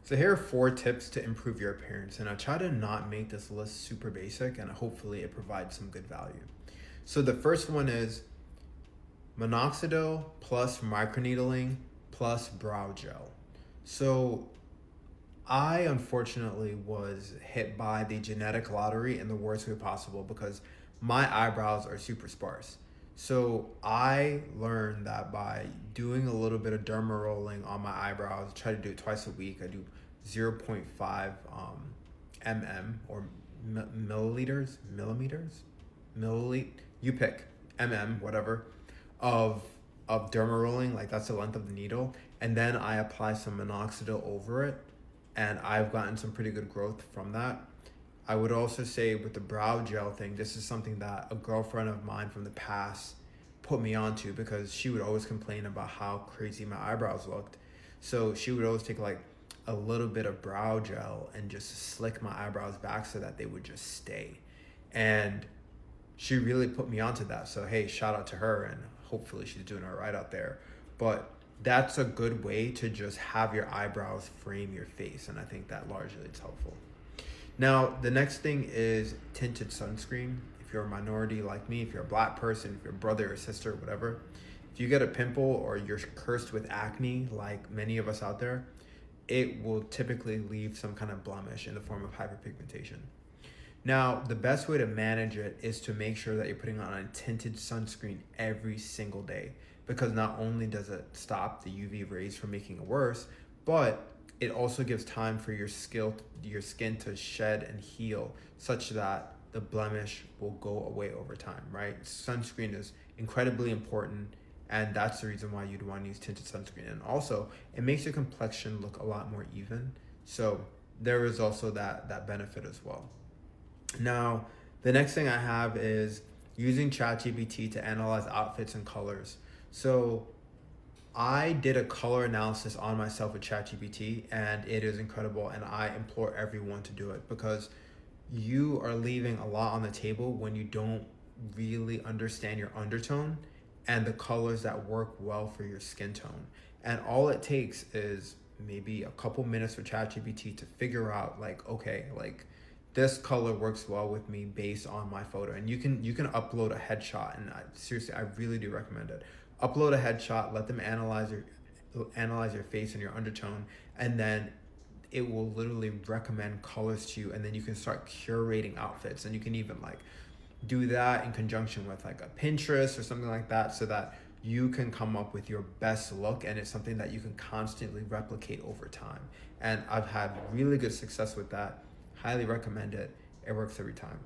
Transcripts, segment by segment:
So here are 4 tips to improve your appearance, and I try to not make this list super basic, and hopefully it provides some good value. So the first one is minoxidil plus microneedling plus brow gel. So I unfortunately was hit by the genetic lottery in the worst way possible because my eyebrows are super sparse. So I learned that by doing a little bit of derma rolling on my eyebrows, try to do it twice a week. I do zero point 0.5 mm or milliliter, you pick, whatever, of derma rolling, like that's the length of the needle, and then I apply some minoxidil over it, and I've gotten some pretty good growth from that. I would also say with the brow gel thing, this is something that a girlfriend of mine from the past put me onto because she would always complain about how crazy my eyebrows looked. So she would always take like a little bit of brow gel and just slick my eyebrows back so that they would just stay. And she really put me onto that. So hey, shout out to her, and hopefully she's doing all right out there. But that's a good way to just have your eyebrows frame your face, and I think that largely is helpful. Now, the next thing is tinted sunscreen. If you're a minority like me, if you're a black person, if you're a brother or sister, whatever, if you get a pimple or you're cursed with acne, like many of us out there, it will typically leave some kind of blemish in the form of hyperpigmentation. Now, the best way to manage it is to make sure that you're putting on a tinted sunscreen every single day, because not only does it stop the UV rays from making it worse, but it also gives time for your skin to shed and heal such that the blemish will go away over time, right? Sunscreen is incredibly important, and that's the reason why you'd want to use tinted sunscreen. And also, it makes your complexion look a lot more even. So there is also that benefit as well. Now, the next thing I have is using ChatGPT to analyze outfits and colors. So I did a color analysis on myself with ChatGPT, and it is incredible, and I implore everyone to do it because you are leaving a lot on the table when you don't really understand your undertone and the colors that work well for your skin tone. And all it takes is maybe a couple minutes with ChatGPT to figure out like, okay, like this color works well with me based on my photo. And you can upload a headshot, and seriously, I really do recommend it. Upload a headshot, let them analyze your face and your undertone, and then it will literally recommend colors to you, and then you can start curating outfits. And you can even like do that in conjunction with like a Pinterest or something like that, so that you can come up with your best look, and it's something that you can constantly replicate over time. And I've had really good success with that. Highly recommend it. It works every time.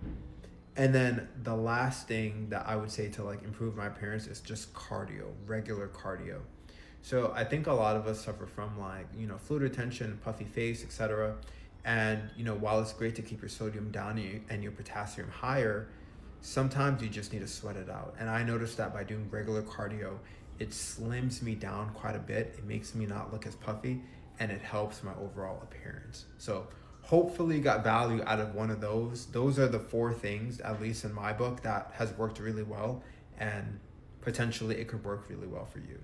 And then the last thing that I would say to like improve my appearance is just cardio, regular cardio. So I think a lot of us suffer from like, fluid retention, puffy face, etc. And, while it's great to keep your sodium down and your potassium higher, sometimes you just need to sweat it out. And I noticed that by doing regular cardio, it slims me down quite a bit. It makes me not look as puffy, and it helps my overall appearance. So hopefully you got value out of one of those. Those are the 4 things, at least in my book, that has worked really well, and potentially it could work really well for you.